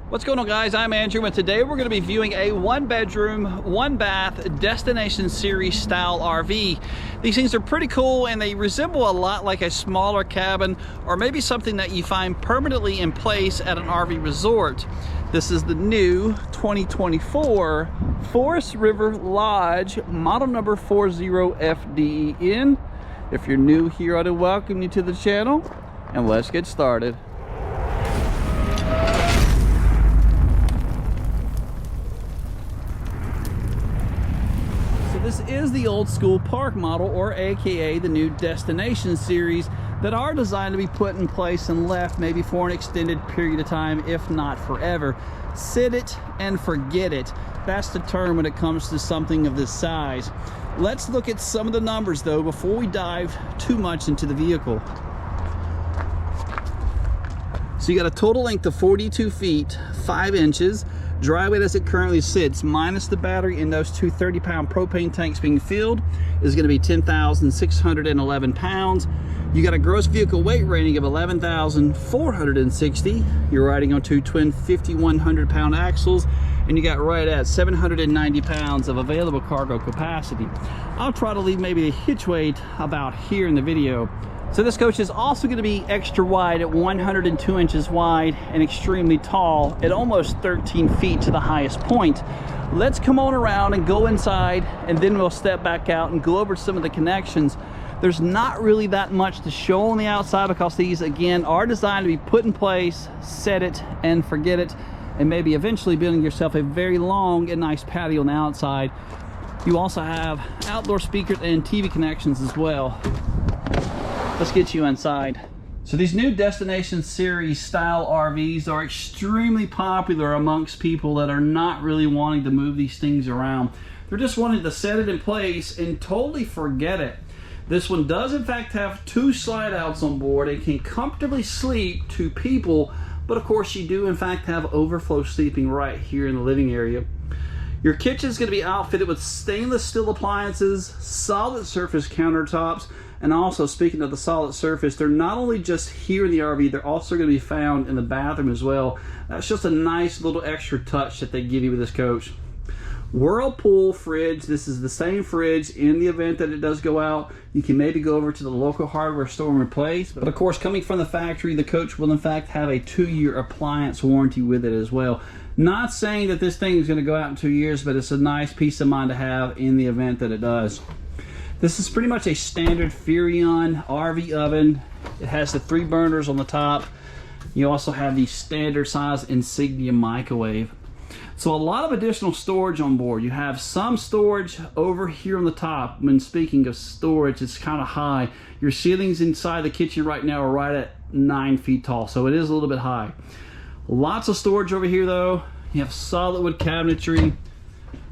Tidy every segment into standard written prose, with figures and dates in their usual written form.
What's going on, guys? I'm Andrew, and today we're going to be viewing a one-bedroom, one-bath Destination Series style RV. These things are pretty cool, and they resemble a lot like a smaller cabin or maybe something that you find permanently in place at an RV resort. This is the new 2024 Forest River Lodge, model number 40FDEN. If you're new here, I'd welcome you to the channel, and let's get started. This is the old school park model, or AKA the new Destination Series, that are designed to be put in place and left maybe for an extended period of time, if not forever. Sit it and forget it. That's the term when it comes to something of this size. Let's look at some of the numbers though before we dive too much into the vehicle. So you got a total length of 42 feet, 5 inches. Dry weight as it currently sits, minus the battery and those two 30-pound propane tanks being filled, is going to be 10,611 pounds. You got a gross vehicle weight rating of 11,460. You're riding on two twin 5,100-pound axles, and you got right at 790 pounds of available cargo capacity. I'll try to leave maybe a hitch weight about here in the video. So this coach is also going to be extra wide at 102 inches wide and extremely tall at almost 13 feet to the highest point. Let's come on around and go inside, and then we'll step back out and go over some of the connections. There's not really that much to show on the outside because these, again, are designed to be put in place, set it and forget it, and maybe eventually building yourself a very long and nice patio on the outside. You also have outdoor speakers and TV connections as well. Let's get you inside. So these new Destination Series style RVs are extremely popular amongst people that are not really wanting to move these things around. They're just wanting to set it in place and totally forget it. This one does in fact have 2 slide outs on board and can comfortably sleep 2 people, but of course you do in fact have overflow sleeping right here in the living area. Your kitchen is going to be outfitted with stainless steel appliances, solid surface countertops, and also, speaking of the solid surface, they're not only just here in the RV, they're also going to be found in the bathroom as well. That's just a nice little extra touch that they give you with this coach. Whirlpool fridge. This is the same fridge. In the event that it does go out, you can maybe go over to the local hardware store and replace. But of course, coming from the factory, the coach will in fact have a 2-year appliance warranty with it as well. Not saying that this thing is going to go out in 2 years, but it's a nice peace of mind to have in the event that it does. This is pretty much a standard Furrion RV oven. It has the 3 burners on the top. You also have the standard size Insignia microwave. So a lot of additional storage on board. You have some storage over here on the top. When speaking of storage, it's kind of high. Your ceilings inside the kitchen right now are right at 9 feet tall, so it is a little bit high. Lots of storage over here though. You have solid wood cabinetry.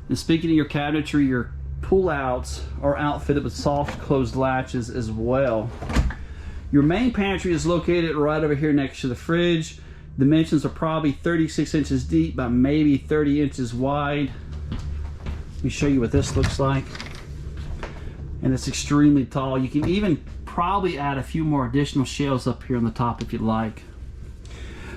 And speaking of your cabinetry, your pull-outs are outfitted with soft closed latches as well. Your main pantry is located right over here next to the fridge. Dimensions are probably 36 inches deep by maybe 30 inches wide. Let me show you what this looks like. And it's extremely tall. You can even probably add a few more additional shelves up here on the top if you'd like.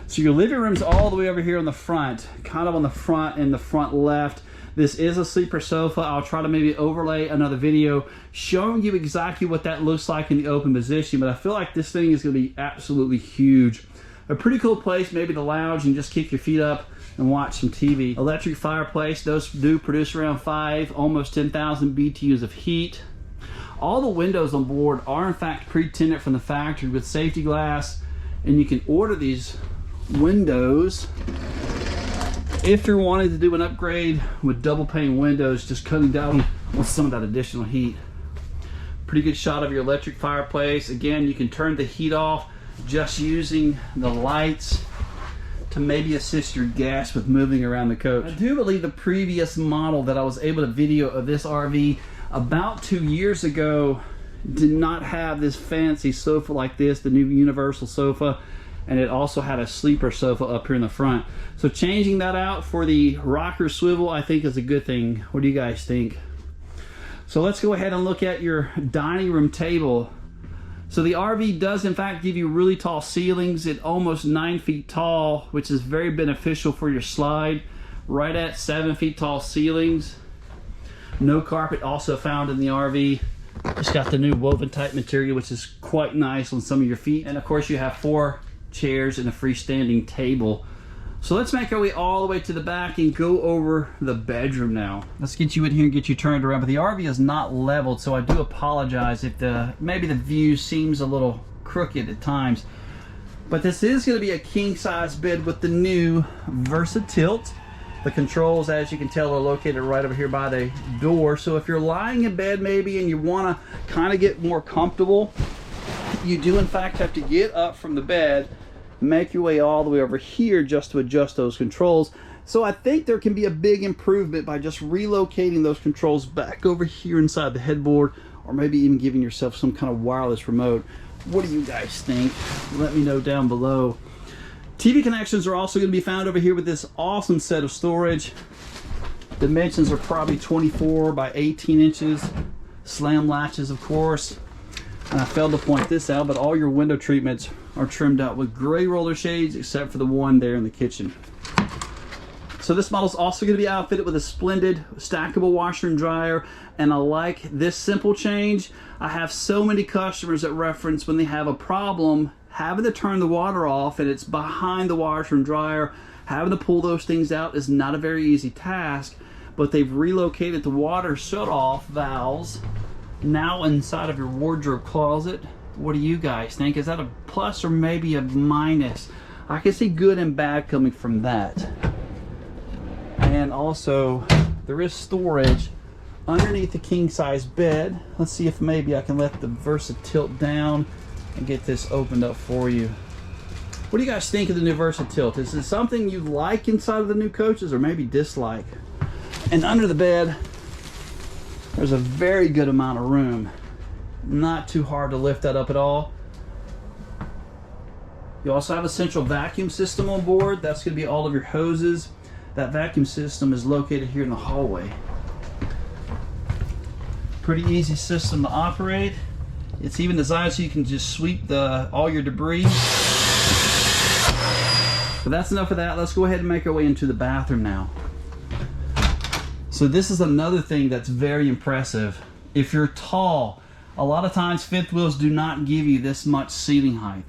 So your living room's all the way over here on the front, kind of on the front and the front left. This is a sleeper sofa. I'll try to maybe overlay another video showing you exactly what that looks like in the open position, but I feel like this thing is going to be absolutely huge. A pretty cool place, maybe to lounge and just kick your feet up and watch some TV. Electric fireplace. Those do produce around 5, almost 10,000 BTUs of heat. All the windows on board are in fact pre-tinted from the factory with safety glass, and you can order these windows if you're wanting to do an upgrade with double pane windows, just cutting down on some of that additional heat. Pretty good shot of your electric fireplace. Again, you can turn the heat off just using the lights to maybe assist your gas with moving around the coach. I do believe the previous model that I was able to video of this RV about 2 years ago did not have this fancy sofa like this, the new universal sofa. And it also had a sleeper sofa up here in the front. So changing that out for the rocker swivel, I think is a good thing. What do you guys think? So let's go ahead and look at your dining room table. So the RV does in fact give you really tall ceilings at almost 9 feet tall, which is very beneficial for your slide. Right at 7 feet tall ceilings. No carpet also found in the RV. It's got the new woven type material, which is quite nice on some of your feet. And of course you have 4 chairs and a freestanding table. So let's make our way all the way to the back and go over the bedroom now. Let's get you in here and get you turned around. But the RV is not leveled, so I do apologize if maybe the view seems a little crooked at times. But this is going to be a king size bed with the new VersaTilt. The controls, as you can tell, are located right over here by the door. So if you're lying in bed maybe and you want to kind of get more comfortable, you do in fact have to get up from the bed, make your way all the way over here just to adjust those controls. So I think there can be a big improvement by just relocating those controls back over here inside the headboard, or maybe even giving yourself some kind of wireless remote. What do you guys think? Let me know down below. TV connections are also going to be found over here with this awesome set of storage. Dimensions are probably 24 by 18 inches. Slam latches, of course. And I failed to point this out, but all your window treatments are trimmed out with gray roller shades, except for the one there in the kitchen. So this model is also going to be outfitted with a splendid stackable washer and dryer. And I like this simple change. I have so many customers that reference when they have a problem having to turn the water off and it's behind the washer and dryer. Having to pull those things out is not a very easy task, but they've relocated the water shut-off valves now inside of your wardrobe closet. What do you guys think? Is that a plus or maybe a minus? I can see good and bad coming from that. And also, there is storage underneath the king-size bed. Let's see if maybe I can let the VersaTilt down and get this opened up for you. What do you guys think of the new VersaTilt? Is it something you like inside of the new coaches or maybe dislike? And under the bed, there's a very good amount of room. Not too hard to lift that up at all. You also have a central vacuum system on board. That's going to be all of your hoses. That vacuum system is located here in the hallway. Pretty easy system to operate. It's even designed so you can just sweep all your debris. But that's enough of that. Let's go ahead and make our way into the bathroom now. So this is another thing that's very impressive. If you're tall, a lot of times fifth wheels do not give you this much ceiling height.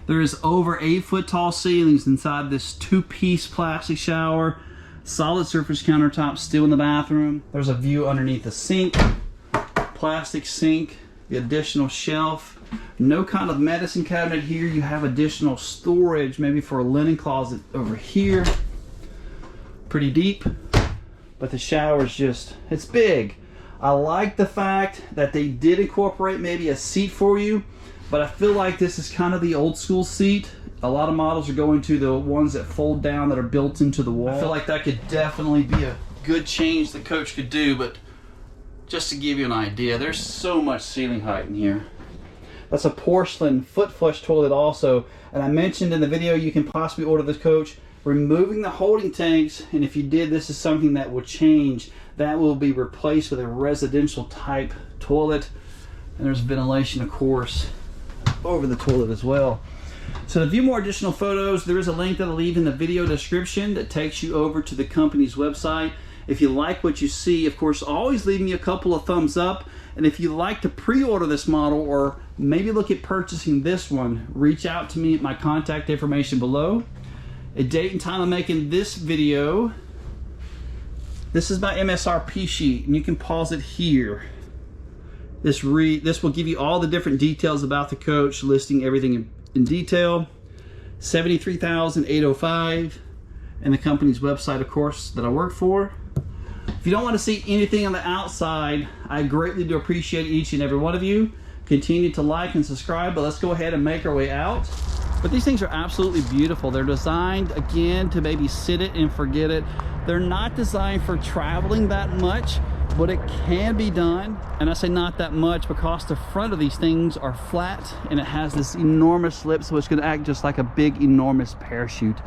There is over 8 foot tall ceilings inside this 2-piece plastic shower. Solid surface countertop still in the bathroom. There's a view underneath the sink, plastic sink, the additional shelf. No kind of medicine cabinet here. You have additional storage, maybe for a linen closet over here. Pretty deep, but the shower is just, it's big. I like the fact that they did incorporate maybe a seat for you, but I feel like this is kind of the old school seat. A lot of models are going to the ones that fold down that are built into the wall. I feel like that could definitely be a good change the coach could do, but just to give you an idea, there's so much ceiling height in here. That's a porcelain foot flush toilet also, and I mentioned in the video you can possibly order this coach removing the holding tanks, and if you did, this is something that will change. That will be replaced with a residential type toilet, and there's ventilation, of course, over the toilet as well. So to view more additional photos, there is a link that I'll leave in the video description that takes you over to the company's website. If you like what you see, of course, always leave me a couple of thumbs up. And if you'd like to pre-order this model or maybe look at purchasing this one, reach out to me at my contact information below. A date and time of making this video. This is my MSRP sheet, and you can pause it here. This will give you all the different details about the coach, listing everything in detail. $73,805, and the company's website, of course, that I work for. If you don't want to see anything on the outside, I greatly do appreciate each and every one of you. Continue to like and subscribe, but let's go ahead and make our way out. But these things are absolutely beautiful. They're designed, again, to maybe sit it and forget it. They're not designed for traveling that much, but it can be done. And I say not that much because the front of these things are flat and it has this enormous lip, so it's going to act just like a big, enormous parachute.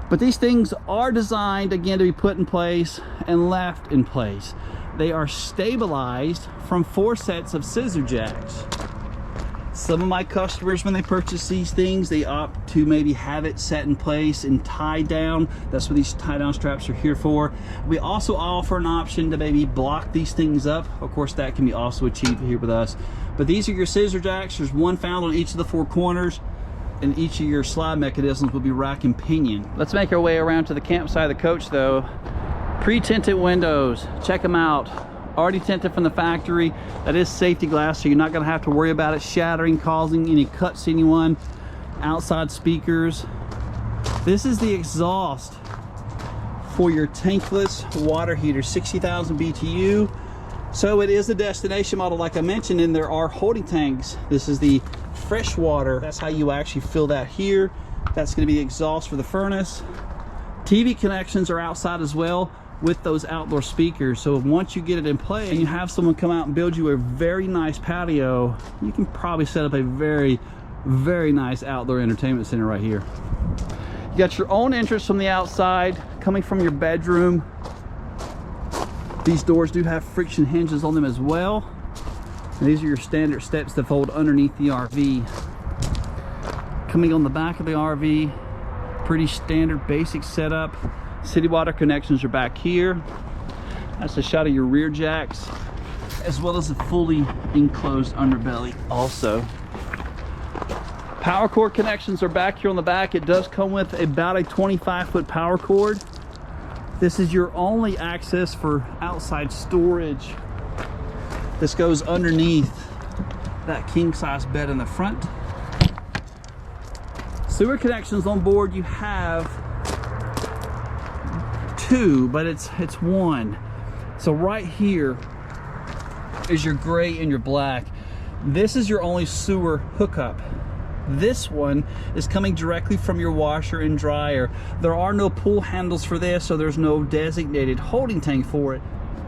But these things are designed, again, to be put in place and left in place. They are stabilized from 4 sets of scissor jacks. Some of my customers, when they purchase these things, they opt to maybe have it set in place and tied down. That's what these tie down straps are here for. We also offer an option to maybe block these things up. Of course, that can be also achieved here with us. But these are your scissor jacks. There's one found on each of the 4 corners, and each of your slide mechanisms will be rack and pinion. Let's make our way around to the campsite of the coach though. Pre-tinted windows, check them out. Already tinted from the factory. That is safety glass, so you're not gonna have to worry about it shattering, causing any cuts to anyone. Outside speakers. This is the exhaust for your tankless water heater, 60,000 BTU. So it is a destination model, like I mentioned, and there are holding tanks. This is the fresh water. That's how you actually fill that here. That's gonna be exhaust for the furnace. TV connections are outside as well, with those outdoor speakers. So once you get it in play and you have someone come out and build you a very nice patio, you can probably set up a very, very nice outdoor entertainment center right here. You got your own entrance from the outside coming from your bedroom. These doors do have friction hinges on them as well. And these are your standard steps that fold underneath the RV. Coming on the back of the RV, pretty standard basic setup. City water connections are back here. That's a shot of your rear jacks, as well as a fully enclosed underbelly also. Power cord connections are back here on the back. It does come with about a 25-foot power cord. This is your only access for outside storage. This goes underneath that king-size bed in the front. Sewer connections on board, you have 2, but it's 1. So right here is your gray and your black. This is your only sewer hookup. This one is coming directly from your washer and dryer. There are no pull handles for this, so there's no designated holding tank for it.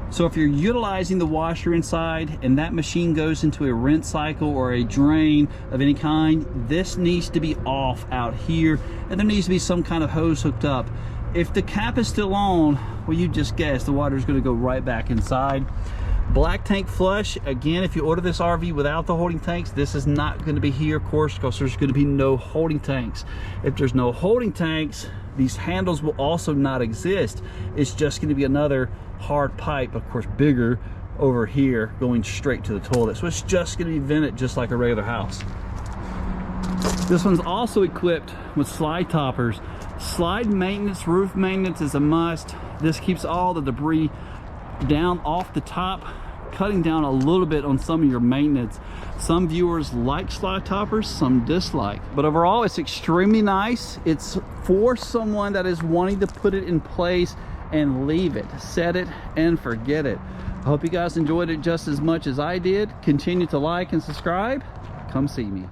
So if you're utilizing the washer inside and that machine goes into a rinse cycle or a drain of any kind, this needs to be off out here, and there needs to be some kind of hose hooked up. If the cap is still on, well, you just guessed, the water is going to go right back inside. Black tank flush, again, if you order this RV without the holding tanks, this is not going to be here, of course, because there's going to be no holding tanks. If there's no holding tanks, these handles will also not exist. It's just going to be another hard pipe, of course bigger, over here going straight to the toilet. So it's just going to be vented just like a regular house. This one's also equipped with slide toppers. Slide maintenance, roof maintenance is a must. This keeps all the debris down off the top, cutting down a little bit on some of your maintenance. Some viewers like slide toppers, some dislike, but overall it's extremely nice. It's for someone that is wanting to put it in place and leave it, set it and forget it. I hope you guys enjoyed it just as much as I did. Continue to like and subscribe. Come see me.